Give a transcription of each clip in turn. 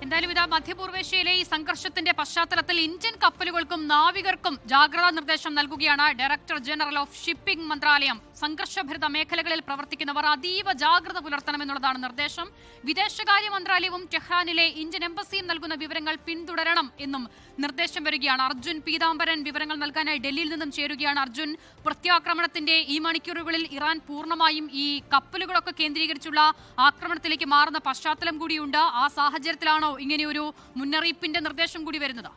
എന്തായാലും ഇതാ മധ്യപൂർവേഷ്യയിലെ ഈ സംഘർഷത്തിന്റെ പശ്ചാത്തലത്തിൽ ഇന്ത്യൻ കപ്പലുകൾക്കും നാവികർക്കും ജാഗ്രതാ നിർദ്ദേശം നൽകുകയാണ് ഡയറക്ടർ ജനറൽ ഓഫ് ഷിപ്പിംഗ് മന്ത്രാലയം. സംഘർഷഭരിത മേഖലകളിൽ പ്രവർത്തിക്കുന്നവർ അതീവ ജാഗ്രത പുലർത്തണമെന്നുള്ളതാണ് നിർദ്ദേശം. വിദേശകാര്യ മന്ത്രാലയവും ടെഹ്റാനിലെ ഇന്ത്യൻ എംബസിയും നൽകുന്ന വിവരങ്ങൾ പിന്തുടരണം എന്നും നിർദ്ദേശം വരികയാണ്. അർജുൻ പീതാംബരൻ വിവരങ്ങൾ നൽകാനായി ഡൽഹിയിൽ നിന്നും ചേരുകയാണ്. അർജുൻ, പ്രത്യാക്രമണത്തിന്റെ ഈ മണിക്കൂറുകളിൽ ഇറാൻ പൂർണ്ണമായും ഈ കപ്പലുകളൊക്കെ കേന്ദ്രീകരിച്ചുള്ള ആക്രമണത്തിലേക്ക് മാറുന്ന പശ്ചാത്തലം കൂടിയുണ്ട്. ആ സാഹചര്യത്തിലാണോ ഇങ്ങനെയൊരു മുന്നറിയിപ്പിന്റെ നിർദ്ദേശം കൂടി വരുന്നത്?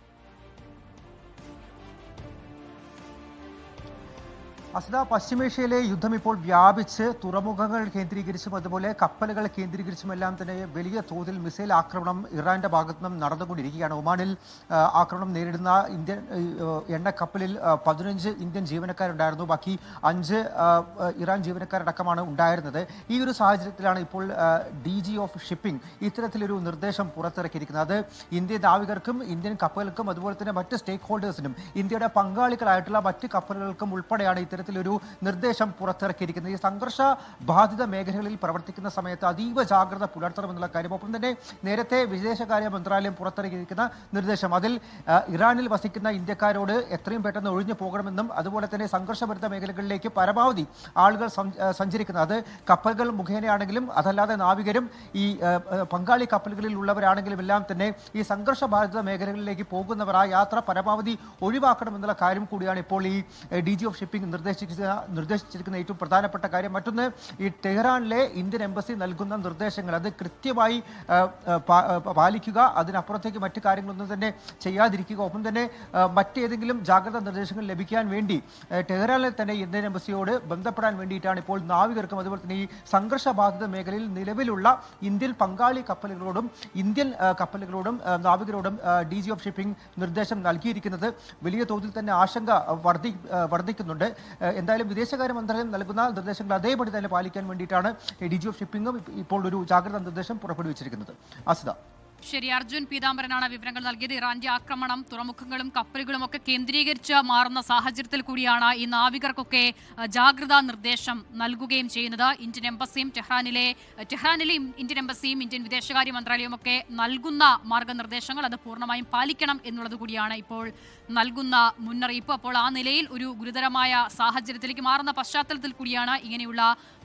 അസ്ദ, പശ്ചിമേഷ്യയിലെ യുദ്ധം ഇപ്പോൾ വ്യാപിച്ച് തുറമുഖങ്ങൾ കേന്ദ്രീകരിച്ചും അതുപോലെ കപ്പലുകൾ കേന്ദ്രീകരിച്ചുമെല്ലാം തന്നെ വലിയ തോതിൽ മിസൈൽ ആക്രമണം ഇറാന്റെ ഭാഗത്തു നിന്നും നടന്നുകൊണ്ടിരിക്കുകയാണ്. ഒമാനിൽ ആക്രമണം നേരിടുന്ന ഇന്ത്യൻ എണ്ണക്കപ്പലിൽ 15 ഇന്ത്യൻ ജീവനക്കാരുണ്ടായിരുന്നു, ബാക്കി 5 ഇറാൻ ജീവനക്കാരടക്കമാണ് ഉണ്ടായിരുന്നത്. ഈ ഒരു സാഹചര്യത്തിലാണ് ഇപ്പോൾ DG ഓഫ് ഷിപ്പിംഗ് ഇത്തരത്തിലൊരു നിർദ്ദേശം പുറത്തിറക്കിയിരിക്കുന്നത്. അത് ഇന്ത്യൻ നാവികർക്കും ഇന്ത്യൻ കപ്പലുകൾക്കും അതുപോലെ തന്നെ മറ്റ് സ്റ്റേക്ക് ഹോൾഡേഴ്സിനും ഇന്ത്യയുടെ പങ്കാളികളായിട്ടുള്ള മറ്റ് കപ്പലുകൾക്കും ഉൾപ്പെടെയാണ് ഇത്തരത്തിലൊരു നിർദ്ദേശം പുറത്തിറക്കിയിരിക്കുന്നത്. ഈ സംഘർഷ ബാധിത മേഖലകളിൽ പ്രവർത്തിക്കുന്ന സമയത്ത് അതീവ ജാഗ്രത പുലർത്തണമെന്നുള്ള കാര്യം, ഒപ്പം തന്നെ നേരത്തെ വിദേശകാര്യ മന്ത്രാലയം പുറത്തിറക്കിയിരിക്കുന്ന നിർദ്ദേശം, അതിൽ ഇറാനിൽ വസിക്കുന്ന ഇന്ത്യക്കാരോട് എത്രയും പെട്ടെന്ന് ഒഴിഞ്ഞു പോകണമെന്നും അതുപോലെ തന്നെ സംഘർഷഭരിത മേഖലകളിലേക്ക് പരമാവധി ആളുകൾ സഞ്ചരിക്കുന്നത്, അത് കപ്പലുകൾ മുഖേനയാണെങ്കിലും അതല്ലാതെ നാവികരും ഈ പങ്കാളി കപ്പലുകളിൽ ഉള്ളവരാണെങ്കിലും എല്ലാം തന്നെ ഈ സംഘർഷ ബാധിത മേഖലകളിലേക്ക് പോകുന്നവർ ആ യാത്ര പരമാവധി ഒഴിവാക്കണമെന്നുള്ള കാര്യം കൂടിയാണ് ഇപ്പോൾ ഈ DG ഓഫ് ഷിപ്പിംഗ് നിർദ്ദേശിച്ചിരിക്കുന്ന ഏറ്റവും പ്രധാനപ്പെട്ട കാര്യം. മറ്റൊന്ന്, ഈ ടെഹ്റാനിലെ ഇന്ത്യൻ എംബസി നൽകുന്ന നിർദ്ദേശങ്ങൾ അത് കൃത്യമായി പാലിക്കുക, അതിനപ്പുറത്തേക്ക് മറ്റു കാര്യങ്ങളൊന്നും തന്നെ ചെയ്യാതിരിക്കുക. ഒപ്പം തന്നെ മറ്റേതെങ്കിലും ജാഗ്രതാ നിർദ്ദേശങ്ങൾ ലഭിക്കാൻ വേണ്ടി ടെഹ്റാനിൽ തന്നെ ഇന്ത്യൻ എംബസിയോട് ബന്ധപ്പെടാൻ വേണ്ടിയിട്ടാണ് ഇപ്പോൾ നാവികർക്കും അതുപോലെ തന്നെ ഈ സംഘർഷബാധിത മേഖലയിൽ നിലവിലുള്ള ഇന്ത്യൻ പങ്കാളി കപ്പലുകളോടും ഇന്ത്യൻ കപ്പലുകളോടും നാവികരോടും DG ഓഫ് ഷിപ്പിംഗ് നിർദ്ദേശം നൽകിയിരിക്കുന്നത്. വലിയ തോതിൽ തന്നെ ആശങ്ക വർദ്ധിക്കുന്നുണ്ട്. എന്തായാലും വിദേശകാര്യ മന്ത്രാലയം നൽകുന്ന നിർദ്ദേശങ്ങൾ അതേപടി തന്നെ പാലിക്കാൻ വേണ്ടിയിട്ടാണ് DG ഓഫ് ഷിപ്പിംഗും ഇപ്പോൾ ഒരു ജാഗ്രതാ നിർദ്ദേശം പുറപ്പെടുവിച്ചിരിക്കുന്നത്. അസിത. ശരി, അർജുൻ പീതാംബരനാണ് വിവരങ്ങൾ നൽകിയത്. ഇറാന്റെ ആക്രമണം തുറമുഖങ്ങളും കപ്പലുകളും ഒക്കെ കേന്ദ്രീകരിച്ച് മാറുന്ന സാഹചര്യത്തിൽ കൂടിയാണ് ഈ നാവികർക്കൊക്കെ ജാഗ്രതാ നിർദ്ദേശം നൽകുകയും ചെയ്യുന്നത്. ഇന്ത്യൻ എംബസിയും ടെഹ്റാനിലെ ഇന്ത്യൻ എംബസിയും ഇന്ത്യൻ വിദേശകാര്യ മന്ത്രാലയവും ഒക്കെ നൽകുന്ന മാർഗനിർദ്ദേശങ്ങൾ അത് പൂർണ്ണമായും പാലിക്കണം എന്നുള്ളത് കൂടിയാണ് ഇപ്പോൾ നൽകുന്ന മുന്നറിയിപ്പ്. അപ്പോൾ ആ നിലയിൽ ഒരു ഗുരുതരമായ സാഹചര്യത്തിലേക്ക് മാറുന്ന പശ്ചാത്തലത്തിൽ കൂടിയാണ് ഇങ്ങനെയുള്ള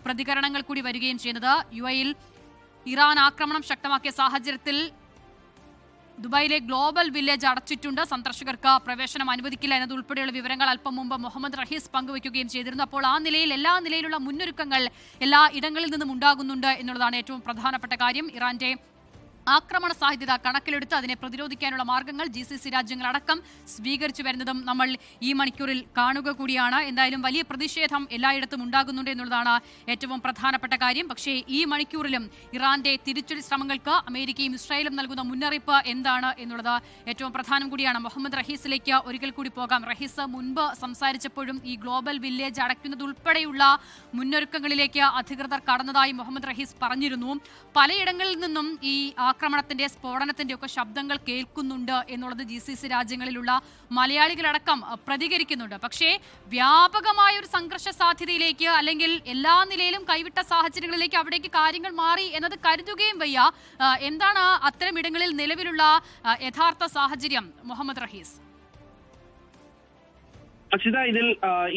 പ്രതികരണങ്ങൾ കൂടി വരികയും ചെയ്യുന്നത്. UAE-യിൽ ഇറാൻ ആക്രമണം ശക്തമാക്കിയ സാഹചര്യത്തിൽ ദുബായിലെ ഗ്ലോബൽ വില്ലേജ് അടച്ചിട്ടുണ്ട്. സന്ദർശകർക്ക് പ്രവേശനം അനുവദിക്കില്ല എന്നതുൾപ്പെടെയുള്ള വിവരങ്ങൾ അല്പം മുമ്പ് മുഹമ്മദ് റഹീസ് പങ്കുവയ്ക്കുകയും ചെയ്തിരുന്നു. അപ്പോൾ ആ നിലയിൽ എല്ലാ നിലയിലുള്ള മുന്നൊരുക്കങ്ങൾ എല്ലാ ഇടങ്ങളിൽ നിന്നും ഉണ്ടാകുന്നുണ്ട് എന്നുള്ളതാണ് ഏറ്റവും പ്രധാനപ്പെട്ട കാര്യം. ഇറാന്റെ ആക്രമണ സാധ്യത കണക്കിലെടുത്ത് അതിനെ പ്രതിരോധിക്കാനുള്ള മാർഗങ്ങൾ GCC രാജ്യങ്ങളടക്കം സ്വീകരിച്ചു വരുന്നതും നമ്മൾ ഈ മണിക്കൂറിൽ കാണുക കൂടിയാണ്. എന്തായാലും വലിയ പ്രതിഷേധം എല്ലായിടത്തും ഉണ്ടാകുന്നുണ്ട് എന്നുള്ളതാണ് ഏറ്റവും പ്രധാനപ്പെട്ട കാര്യം. പക്ഷേ ഈ മണിക്കൂറിലും ഇറാന്റെ തിരിച്ചടി ശ്രമങ്ങൾക്ക് അമേരിക്കയും ഇസ്രായേലും നൽകുന്ന മുന്നറിയിപ്പ് എന്താണ് എന്നുള്ളത് ഏറ്റവും പ്രധാനം കൂടിയാണ്. മുഹമ്മദ് റഹീസിലേക്ക് ഒരിക്കൽ കൂടി പോകാം. റഹീസ് മുൻപ് സംസാരിച്ചപ്പോഴും ഈ ഗ്ലോബൽ വില്ലേജ് അടയ്ക്കുന്നതുൾപ്പെടെയുള്ള മുന്നൊരുക്കങ്ങളിലേക്ക് അധികൃതർ കടന്നതായി മുഹമ്മദ് റഹീസ് പറഞ്ഞിരുന്നു. പലയിടങ്ങളിൽ നിന്നും ഈ ആക്രമണത്തിന്റെ സ്ഫോടനത്തിന്റെ ഒക്കെ ശബ്ദങ്ങൾ കേൾക്കുന്നുണ്ട് എന്നുള്ളത് GCC രാജ്യങ്ങളിലുള്ള മലയാളികളടക്കം പ്രതികരിക്കുന്നുണ്ട്. പക്ഷേ വ്യാപകമായ ഒരു സംഘർഷ സാധ്യതയിലേക്ക് അല്ലെങ്കിൽ എല്ലാ നിലയിലും കൈവിട്ട സാഹചര്യങ്ങളിലേക്ക് അവിടേക്ക് കാര്യങ്ങൾ മാറി എന്നത് കരുതുകയും വയ്യ. എന്താണ് അത്തരം ഇടങ്ങളിൽ നിലവിലുള്ള യഥാർത്ഥ സാഹചര്യം മുഹമ്മദ് റഹീസ്? അക്ഷിത, ഇതിൽ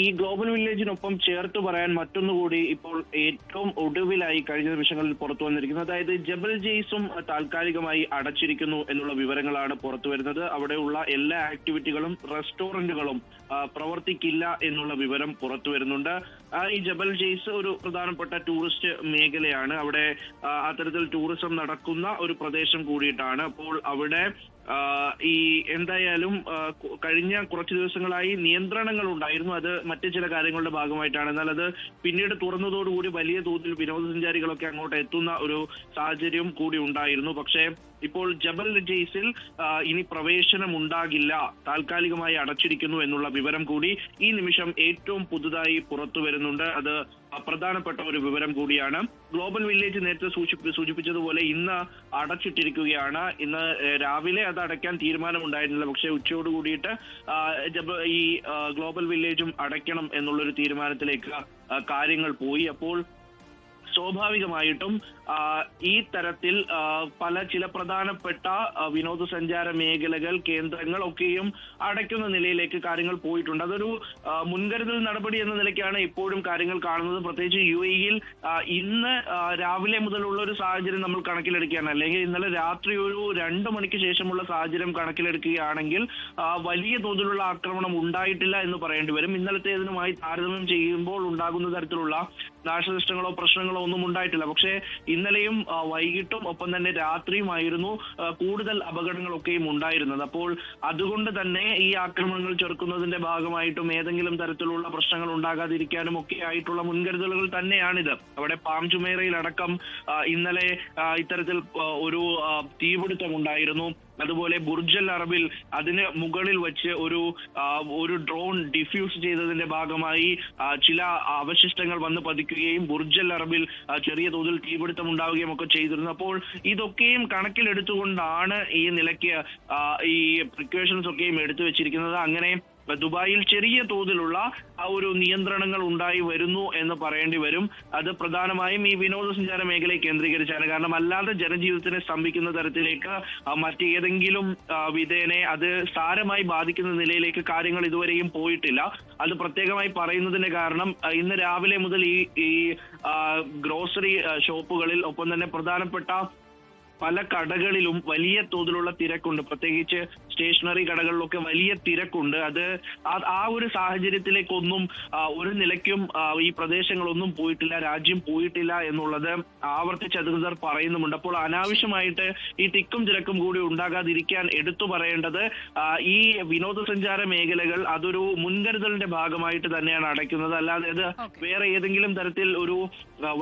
ഈ ഗ്ലോബൽ വില്ലേജിനൊപ്പം ചേർത്ത് പറയാൻ മറ്റൊന്നുകൂടി ഇപ്പോൾ ഏറ്റവും ഒടുവിലായി കഴിഞ്ഞ നിമിഷങ്ങളിൽ പുറത്തു വന്നിരിക്കുന്നത്, അതായത് ജബൽ ജെയ്സും താൽക്കാലികമായി അടച്ചിരിക്കുന്നു എന്നുള്ള വിവരങ്ങളാണ് പുറത്തു വരുന്നത്. അവിടെയുള്ള എല്ലാ ആക്ടിവിറ്റികളും റെസ്റ്റോറന്റുകളും പ്രവർത്തിക്കില്ല എന്നുള്ള വിവരം പുറത്തു വരുന്നുണ്ട്. ഈ ജബൽ ജെയ്സ് ഒരു പ്രധാനപ്പെട്ട ടൂറിസ്റ്റ് മേഖലയാണ്. അവിടെ അത്തരത്തിൽ ടൂറിസം നടക്കുന്ന ഒരു പ്രദേശം കൂടിയിട്ടാണ്. അപ്പോൾ അവിടെ ഈ എന്തായാലും കഴിഞ്ഞ കുറച്ച് ദിവസങ്ങളായി നിയന്ത്രണങ്ങൾ ഉണ്ടായിരുന്നു. അത് മറ്റു ചില കാര്യങ്ങളുടെ ഭാഗമായിട്ടാണ്. എന്നാൽ അത് പിന്നീട് തുറന്നതോടുകൂടി വലിയ തോതിൽ വിനോദസഞ്ചാരികളൊക്കെ അങ്ങോട്ട് എത്തുന്ന ഒരു സാഹചര്യം കൂടി ഉണ്ടായിരുന്നു. പക്ഷേ ഇപ്പോൾ ജബൽ ജെയ്സിൽ ഇനി പ്രവേശനം ഉണ്ടാകില്ല, താൽക്കാലികമായി അടച്ചിരിക്കുന്നു എന്നുള്ള വിവരം കൂടി ഈ നിമിഷം ഏറ്റവും പുതുതായി പുറത്തു വരുന്നുണ്ട്. അത് പ്രധാനപ്പെട്ട ഒരു വിവരം കൂടിയാണ്. ഗ്ലോബൽ വില്ലേജ് നേരത്തെ സൂചിപ്പിച്ചതുപോലെ ഇന്ന് അടച്ചിട്ടിരിക്കുകയാണ്. ഇന്ന് രാവിലെ അത് അടയ്ക്കാൻ തീരുമാനമുണ്ടായിരുന്നില്ല. പക്ഷേ ഉച്ചയോട് കൂടിയിട്ട് ഈ ഗ്ലോബൽ വില്ലേജും അടയ്ക്കണം എന്നുള്ളൊരു തീരുമാനത്തിലേക്ക് കാര്യങ്ങൾ പോയി. അപ്പോൾ സ്വാഭാവികമായിട്ടും ഈ തരത്തിൽ ചില പ്രധാനപ്പെട്ട വിനോദസഞ്ചാര മേഖലകൾ, കേന്ദ്രങ്ങൾ ഒക്കെയും അടയ്ക്കുന്ന നിലയിലേക്ക് കാര്യങ്ങൾ പോയിട്ടുണ്ട്. അതൊരു മുൻകരുതൽ നടപടി എന്ന നിലയ്ക്കാണ് ഇപ്പോഴും കാര്യങ്ങൾ കാണുന്നത്. പ്രത്യേകിച്ച് UAE-യിൽ ഇന്ന് രാവിലെ മുതലുള്ള ഒരു സാഹചര്യം നമ്മൾ കണക്കിലെടുക്കുകയാണ്, അല്ലെങ്കിൽ ഇന്നലെ രാത്രി ഒരു 2 മണിക്ക് ശേഷമുള്ള സാഹചര്യം കണക്കിലെടുക്കുകയാണെങ്കിൽ വലിയ തോതിലുള്ള ആക്രമണം ഉണ്ടായിട്ടില്ല എന്ന് പറയേണ്ടി വരും. ഇന്നലത്തേതിനുമായി താരതമ്യം ചെയ്യുമ്പോൾ ഉണ്ടാകുന്ന തരത്തിലുള്ള നാശനഷ്ടങ്ങളോ പ്രശ്നങ്ങളോ ഒന്നും ഉണ്ടായിട്ടില്ല. പക്ഷേ ഇന്നലെയും വൈകിട്ടും ഒപ്പം തന്നെ രാത്രിയുമായിരുന്നു കൂടുതൽ അപകടങ്ങളൊക്കെയും ഉണ്ടായിരുന്നത്. അപ്പോൾ അതുകൊണ്ട് തന്നെ ഈ ആക്രമണങ്ങൾ ചെറുക്കുന്നതിന്റെ ഭാഗമായിട്ടും ഏതെങ്കിലും തരത്തിലുള്ള പ്രശ്നങ്ങൾ ഉണ്ടാകാതിരിക്കാനും ഒക്കെ ആയിട്ടുള്ള മുൻകരുതലുകൾ തന്നെയാണിത്. അവിടെ പാം ജുമൈറയിലടക്കം ഇന്നലെ ഇത്തരത്തിൽ ഒരു തീപിടുത്തം ഉണ്ടായിരുന്നു. അതുപോലെ ബുർജ് അൽ അറബിൽ അതിന് മുകളിൽ വെച്ച് ഒരു ഡ്രോൺ ഡിഫ്യൂസ് ചെയ്തതിന്റെ ഭാഗമായി ചില അവശിഷ്ടങ്ങൾ വന്ന് പതിക്കുകയും ബുർജ് അൽ അറബിൽ ചെറിയ തോതിൽ തീപിടുത്തം ഉണ്ടാവുകയും ഒക്കെ ചെയ്തിരുന്നു. അപ്പോൾ ഇതൊക്കെയും കണക്കിലെടുത്തുകൊണ്ടാണ് ഈ നിലയ്ക്ക് ഈ പ്രിക്കോഷൻസ് ഒക്കെയും എടുത്തു വെച്ചിരിക്കുന്നത്. അങ്ങനെ ദുബായിൽ ചെറിയ തോതിലുള്ള ഒരു നിയന്ത്രണങ്ങൾ ഉണ്ടായി വരുന്നു എന്ന് പറയേണ്ടി വരും. അത് പ്രധാനമായും ഈ വിനോദസഞ്ചാര മേഖലയെ കേന്ദ്രീകരിച്ചാണ്. കാരണം അല്ലാതെ ജനജീവിതത്തിനെ സ്തംഭിക്കുന്ന തരത്തിലേക്ക് മറ്റേതെങ്കിലും വിധേനെ അത് സാരമായി ബാധിക്കുന്ന നിലയിലേക്ക് കാര്യങ്ങൾ ഇതുവരെയും പോയിട്ടില്ല. അത് പ്രത്യേകമായി പറയുന്നതിന് കാരണം ഇന്ന് രാവിലെ മുതൽ ഈ ഗ്രോസറി ഷോപ്പുകളിൽ ഒപ്പം തന്നെ പ്രധാനപ്പെട്ട പല കടകളിലും വലിയ തോതിലുള്ള തിരക്കുണ്ട്. പ്രത്യേകിച്ച് സ്റ്റേഷനറി കടകളിലൊക്കെ വലിയ തിരക്കുണ്ട്. അത് ആ ഒരു സാഹചര്യത്തിലേക്കൊന്നും ഒരു നിലയ്ക്കും ഈ പ്രദേശങ്ങളൊന്നും പോയിട്ടില്ല, രാജ്യം പോയിട്ടില്ല എന്നുള്ളത് ആവർത്തിച്ച് അധികൃതർ പറയുന്നുമുണ്ട്. അപ്പോൾ അനാവശ്യമായിട്ട് ഈ തിക്കും തിരക്കും കൂടി ഉണ്ടാകാതിരിക്കാൻ എടുത്തു പറയേണ്ടത് ഈ വിനോദസഞ്ചാര മേഖലകൾ അതൊരു മുൻകരുതലിന്റെ ഭാഗമായിട്ട് തന്നെയാണ് അടയ്ക്കുന്നത്. അല്ലാതെ അത് വേറെ ഏതെങ്കിലും തരത്തിൽ ഒരു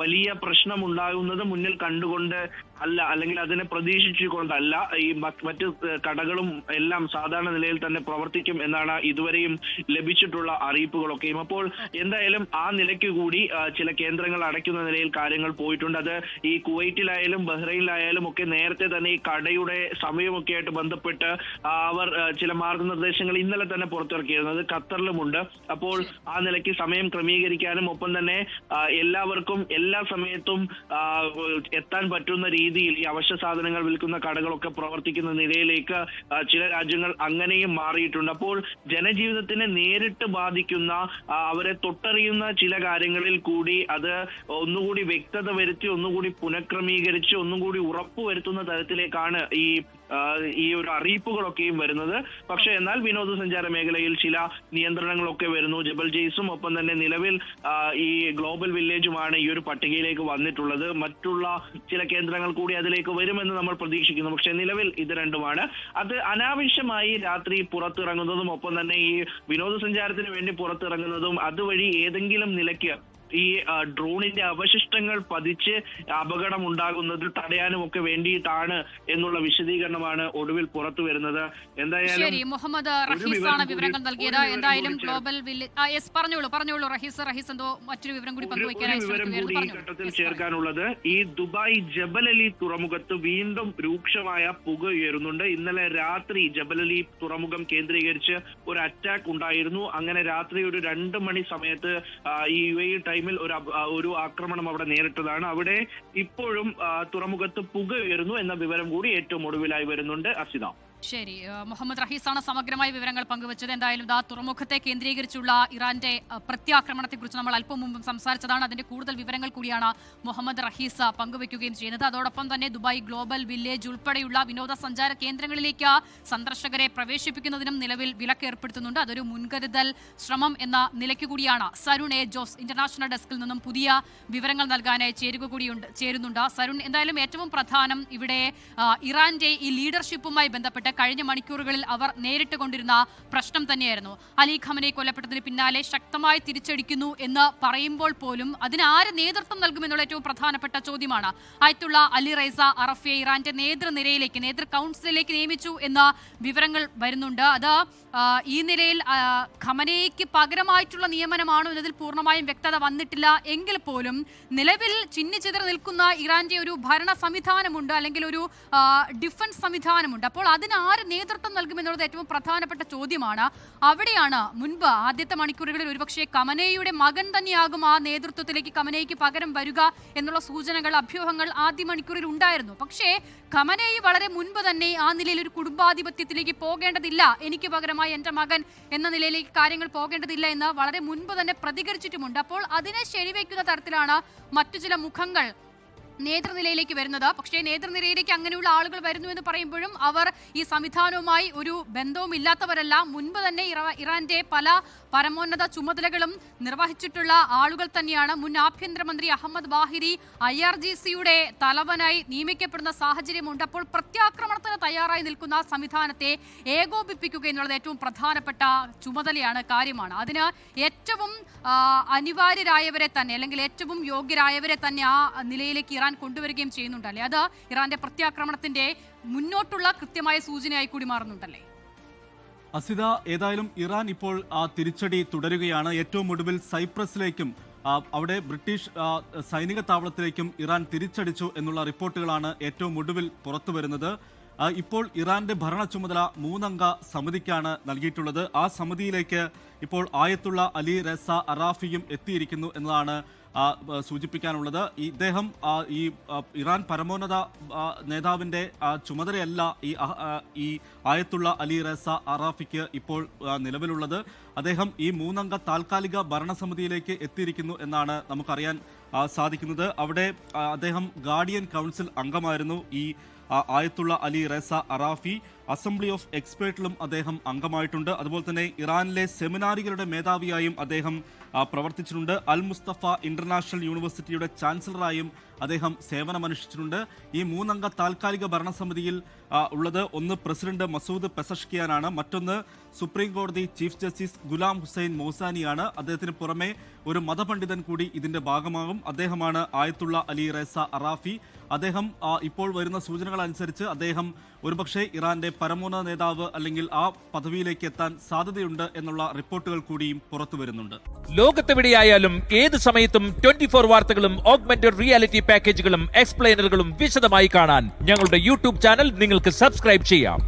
വലിയ പ്രശ്നം ഉണ്ടാകുന്നത് മുന്നിൽ കണ്ടുകൊണ്ട് അല്ല, അല്ലെങ്കിൽ അതിനെ പ്രതീക്ഷിച്ചുകൊണ്ടല്ല. ഈ മറ്റ് കടകളും എല്ലാം സാധാരണ നിലയിൽ തന്നെ പ്രവർത്തിക്കും എന്നാണ് ഇതുവരെയും ലഭിച്ചിട്ടുള്ള അറിയിപ്പുകളൊക്കെയും. അപ്പോൾ എന്തായാലും ആ നിലയ്ക്ക് കൂടി ചില കേന്ദ്രങ്ങൾ അടയ്ക്കുന്ന നിലയിൽ കാര്യങ്ങൾ പോയിട്ടുണ്ട്. അത് ഈ കുവൈറ്റിലായാലും ബഹ്റൈനിലായാലും ഒക്കെ നേരത്തെ തന്നെ ഈ കടയുടെ സമയമൊക്കെ ആയിട്ട് ബന്ധപ്പെട്ട് അവർ ചില മാർഗനിർദ്ദേശങ്ങൾ ഇന്നലെ തന്നെ പുറത്തിറക്കിയിരുന്നു. അത് ഖത്തറിലുമുണ്ട്. അപ്പോൾ ആ നിലയ്ക്ക് സമയം ക്രമീകരിക്കാനും ഒപ്പം തന്നെ എല്ലാവർക്കും എല്ലാ സമയത്തും എത്താൻ പറ്റുന്ന രീതിയിൽ ഈ അവശ്യ സാധനങ്ങൾ വിൽക്കുന്ന കടകളൊക്കെ പ്രവർത്തിക്കുന്ന നിലയിലേക്ക് ചില രാജ്യങ്ങൾ അങ്ങനെയും മാറിയിട്ടുണ്ട്. അപ്പോൾ ജനജീവിതത്തിനെ നേരിട്ട് ബാധിക്കുന്ന അവരെ തൊട്ടറിയുന്ന ചില കാര്യങ്ങളിൽ കൂടി അത് ഒന്നുകൂടി വ്യക്തത വരുത്തി ഒന്നുകൂടി പുനഃക്രമീകരിച്ച് ഒന്നുകൂടി ഉറപ്പുവരുത്തുന്ന തരത്തിലേക്കാണ് ഈ ഒരു അറിയിപ്പുകളൊക്കെയും വരുന്നത്. പക്ഷെ എന്നാൽ വിനോദസഞ്ചാര മേഖലയിൽ ചില നിയന്ത്രണങ്ങളൊക്കെ വരുന്നു. ജബൽ ജെയ്സും ഒപ്പം തന്നെ നിലവിൽ ഈ ഗ്ലോബൽ വില്ലേജുമാണ് ഈ ഒരു പട്ടികയിലേക്ക് വന്നിട്ടുള്ളത്. മറ്റുള്ള ചില കേന്ദ്രങ്ങൾ കൂടി അതിലേക്ക് വരുമെന്ന് നമ്മൾ പ്രതീക്ഷിക്കുന്നു. പക്ഷെ നിലവിൽ ഇത് രണ്ടുമാണ്. അത് അനാവശ്യമായി രാത്രി പുറത്തിറങ്ങുന്നതും ഒപ്പം തന്നെ ഈ വിനോദസഞ്ചാരത്തിന് വേണ്ടി പുറത്തിറങ്ങുന്നതും അതുവഴി ഏതെങ്കിലും നിലയ്ക്ക് ഈ ഡ്രോണിന്റെ അവശിഷ്ടങ്ങൾ പതിച്ച് അപകടം ഉണ്ടാകുന്നത് തടയാനും ഒക്കെ വേണ്ടിയിട്ടാണ് എന്നുള്ള വിശദീകരണമാണ് ഒടുവിൽ പുറത്തു വരുന്നത്. എന്തായാലും മുഹമ്മദ് റഹീസാണ് വിവരങ്ങൾ നൽകിയത്. എന്തായാലും ഗ്ലോബൽ വില്ലേജ് പറഞ്ഞോളൂ റഹീസ് എന്തോ മറ്റൊരു വിവരം കൂടി ഈ ഘട്ടത്തിൽ ചേർക്കാനുള്ളത് ഈ ദുബായ് ജബൽ അലി തുറമുഖത്ത് വീണ്ടും രൂക്ഷമായ പുക ഉയരുന്നുണ്ട്. ഇന്നലെ രാത്രി ജബൽ അലി തുറമുഖം കേന്ദ്രീകരിച്ച് ഒരു അറ്റാക്ക് ഉണ്ടായിരുന്നു. അങ്ങനെ രാത്രി ഒരു 2 മണി സമയത്ത് ഈ UAE ടൈമിൽ ഒരു ആക്രമണം അവിടെ നേരിട്ടതാണ്. അവിടെ ഇപ്പോഴും തുറമുഖത്ത് പുക ഉയരുന്നു എന്ന വിവരം കൂടി ഏറ്റവും ഒടുവിലായി വരുന്നുണ്ട്. അസിത. ശരി, മുഹമ്മദ് റഹീസാണ് സമഗ്രമായ വിവരങ്ങൾ പങ്കുവച്ചത്. എന്തായാലും തുറമുഖത്തെ കേന്ദ്രീകരിച്ചുള്ള ഇറാന്റെ പ്രത്യാക്രമണത്തെക്കുറിച്ച് നമ്മൾ അല്പം മുമ്പ് സംസാരിച്ചതാണ്. അതിന്റെ കൂടുതൽ വിവരങ്ങൾ കൂടിയാണ് മുഹമ്മദ് റഹീസ് പങ്കുവയ്ക്കുകയും ചെയ്യുന്നത്. അതോടൊപ്പം തന്നെ ദുബായ് ഗ്ലോബൽ വില്ലേജ് ഉൾപ്പെടെയുള്ള വിനോദസഞ്ചാര കേന്ദ്രങ്ങളിലേക്ക് സന്ദർശകരെ പ്രവേശിപ്പിക്കുന്നതിനും നിലവിൽ വിലക്ക് ഏർപ്പെടുത്തുന്നുണ്ട്. അതൊരു മുൻകരുതൽ ശ്രമം എന്ന നിലയ്ക്ക് കൂടിയാണ് സരുൺ എ ജോസ് ഇന്റർനാഷണൽ ഡെസ്കിൽ നിന്നും പുതിയ വിവരങ്ങൾ നൽകാനായി ചേരുന്നുണ്ട്. സരുൺ, എന്തായാലും ഏറ്റവും പ്രധാനം ഇവിടെ ഇറാന്റെ ഈ ലീഡർഷിപ്പുമായി ബന്ധപ്പെട്ട് കഴിഞ്ഞ മണിക്കൂറുകളിൽ അവർ നേരിട്ട് കൊണ്ടിരുന്ന പ്രശ്നം തന്നെയായിരുന്നു. അലി ഖമനൈ കൊല്ലപ്പെട്ടതിന് പിന്നാലെ ശക്തമായി തിരിച്ചടിക്കുന്നു എന്ന് പറയുമ്പോൾ പോലും അതിന് ആര് നേതൃത്വം നൽകുമെന്നുള്ള ഏറ്റവും പ്രധാനപ്പെട്ട ചോദ്യമാണ്. ആയത്തുള്ള അലി റൈസ അറഫിയെ ഇറാന്റെ നേതൃ കൗൺസിലിലേക്ക് നിയമിച്ചു എന്ന വിവരങ്ങൾ വരുന്നുണ്ട്. അത് ഈ നിലയിൽ ഖമനൈക്ക് പകരമായിട്ടുള്ള നിയമനമാണോ എന്നതിൽ പൂർണ്ണമായും വ്യക്തത വന്നിട്ടില്ല എങ്കിൽ പോലും നിലവിൽ ചിന്നിച്ചിതറി നിൽക്കുന്ന ഇറാന്റെ ഒരു ഭരണ സംവിധാനമുണ്ട്, അല്ലെങ്കിൽ ഒരു ഡിഫൻസ് സംവിധാനമുണ്ട്. അപ്പോൾ അതിന് ആര് നേതൃത്വം നൽകുമെന്നുള്ളത് ഏറ്റവും പ്രധാനപ്പെട്ട ചോദ്യമാണ്. അവിടെയാണ് മുൻപ് ആദ്യത്തെ മണിക്കൂറുകളിൽ ഒരുപക്ഷെ ഖമനേയിയുടെ മകൻ തന്നെയാകും ആ നേതൃത്വത്തിലേക്ക് ഖമനേയിക്ക് പകരം വരിക എന്നുള്ള സൂചനകൾ, അഭ്യൂഹങ്ങൾ ആദ്യ മണിക്കൂറിൽ ഉണ്ടായിരുന്നു. പക്ഷേ ഖമനേയി വളരെ മുൻപ് തന്നെ ആ നിലയിൽ ഒരു കുടുംബാധിപത്യത്തിലേക്ക് പോകേണ്ടതില്ല, എനിക്ക് പകരമായി എൻ്റെ മകൻ എന്ന നിലയിലേക്ക് കാര്യങ്ങൾ പോകേണ്ടതില്ല എന്ന് വളരെ മുൻപ് തന്നെ പ്രതികരിച്ചിട്ടുമുണ്ട്. അപ്പോൾ അതിനെ ശരിവെക്കുന്ന തരത്തിലാണ് മറ്റു ചില മുഖങ്ങൾ നേതൃനിരയിലേക്ക് വരുന്നത്. പക്ഷേ നേതൃനിരയിലേക്ക് അങ്ങനെയുള്ള ആളുകൾ വരുന്നു എന്ന് പറയുമ്പോഴും അവർ ഈ സംവിധാനവുമായി ഒരു ബന്ധവും ഇല്ലാത്തവരല്ല. മുൻപ് തന്നെ ഇറാന്റെ പല പരമോന്നത ചുമതലകളും നിർവഹിച്ചിട്ടുള്ള ആളുകൾ തന്നെയാണ്. മുൻ ആഭ്യന്തരമന്ത്രി അഹമ്മദ് ബാഹിരി IRGCയുടെ തലവനായി നിയമിക്കപ്പെടുന്ന സാഹചര്യമുണ്ട്. അപ്പോൾ പ്രത്യാക്രമണത്തിന് തയ്യാറായി നിൽക്കുന്ന സംവിധാനത്തെ ഏകോപിപ്പിക്കുക എന്നുള്ളത് ഏറ്റവും പ്രധാനപ്പെട്ട ചുമതലയാണ്, കാര്യമാണ്. അതിന് ഏറ്റവും അനിവാര്യരായവരെ തന്നെ, അല്ലെങ്കിൽ ഏറ്റവും യോഗ്യരായവരെ തന്നെ ആ നിലയിലേക്ക് ഇറാൻ കൊണ്ടുവരികയും ചെയ്യുന്നുണ്ടല്ലേ? അത് ഇറാന്റെ പ്രത്യാക്രമണത്തിന്റെ മുന്നോട്ടുള്ള കൃത്യമായ സൂചനയായി കൂടി മാറുന്നുണ്ടല്ലേ? അസിത, ഏതായാലും ഇറാൻ ഇപ്പോൾ തിരിച്ചടി തുടരുകയാണ്. ഏറ്റവും ഒടുവിൽ സൈപ്രസിലേക്കും അവിടെ ബ്രിട്ടീഷ് സൈനിക താവളത്തിലേക്കും ഇറാൻ തിരിച്ചടിച്ചു എന്നുള്ള റിപ്പോർട്ടുകളാണ് ഏറ്റവും ഒടുവിൽ പുറത്തു വരുന്നത്. ഇപ്പോൾ ഇറാന്റെ ഭരണ ചുമതല 3 അംഗ സമിതിക്കാണ് നൽകിയിട്ടുള്ളത്. ആ സമിതിയിലേക്ക് ഇപ്പോൾ ആയത്തുള്ള അലി റസ അറാഫിയും എത്തിയിരിക്കുന്നു എന്നതാണ് സൂചിപ്പിക്കാനുള്ളത്. ഇദ്ദേഹം ഈ ഇറാൻ പരമോന്നത നേതാവിന്റെ ചുമതലയല്ല ഈ ആയത്തുള്ള അലി റസ അറാഫിക്ക് ഇപ്പോൾ നിലവിലുള്ളത്. അദ്ദേഹം ഈ 3 അംഗ താൽക്കാലിക ഭരണസമിതിയിലേക്ക് എത്തിയിരിക്കുന്നു എന്നാണ് നമുക്കറിയാൻ സാധിക്കുന്നത്. അവിടെ അദ്ദേഹം ഗാർഡിയൻ കൗൺസിൽ അംഗമായിരുന്നു. ഈ ആയത്തുള്ള അലി റസ അറാഫി അസംബ്ലി ഓഫ് എക്സ്പേർട്ടിലും അദ്ദേഹം അംഗമായിട്ടുണ്ട്. അതുപോലെ തന്നെ ഇറാനിലെ സെമിനാരികളുടെ മേധാവിയായും അദ്ദേഹം പ്രവർത്തിച്ചിട്ടുണ്ട്. അൽ മുസ്തഫ ഇന്റർനാഷണൽ യൂണിവേഴ്സിറ്റിയുടെ ചാൻസലറായും അദ്ദേഹം സേവനമനുഷ്ഠിച്ചിട്ടുണ്ട്. ഈ 3 അംഗ താൽക്കാലിക ഭരണസമിതിയിൽ ഉള്ളത് ഒന്ന് പ്രസിഡന്റ് മസൂദ് പെസഷ്കിയാനാണ്, മറ്റൊന്ന് സുപ്രീം കോടതി ചീഫ് ജസ്റ്റിസ് ഗുലാം ഹുസൈൻ മൗസാനിയാണ്. അദ്ദേഹത്തിന് പുറമെ ഒരു മതപണ്ഡിതൻ കൂടി ഇതിന്റെ ഭാഗമാകും. അദ്ദേഹമാണ് ആയത്തുള്ള അലി റസ അറാഫി. അദ്ദേഹം ഇപ്പോൾ വരുന്ന സൂചനകൾ അനുസരിച്ച് അദ്ദേഹം ഒരുപക്ഷെ ഇറാന്റെ പരമോന്നത നേതാവ് അല്ലെങ്കിൽ ആ പദവിയിലേക്ക് എത്താൻ സാധ്യതയുണ്ട് എന്നുള്ള റിപ്പോർട്ടുകൾ കൂടിയും പുറത്തു വരുന്നുണ്ട്. ലോകത്തെവിടെയായാലും ഏത് സമയത്തും 24 വാർത്തകളും ഓഗ്മെന്റഡ് റിയാലിറ്റി പാക്കേജുകളും എക്സ്പ്ലെയിനറുകളും വിശദമായി കാണാൻ ഞങ്ങളുടെ യൂട്യൂബ് ചാനൽ നിങ്ങൾക്ക് സബ്സ്ക്രൈബ് ചെയ്യാം.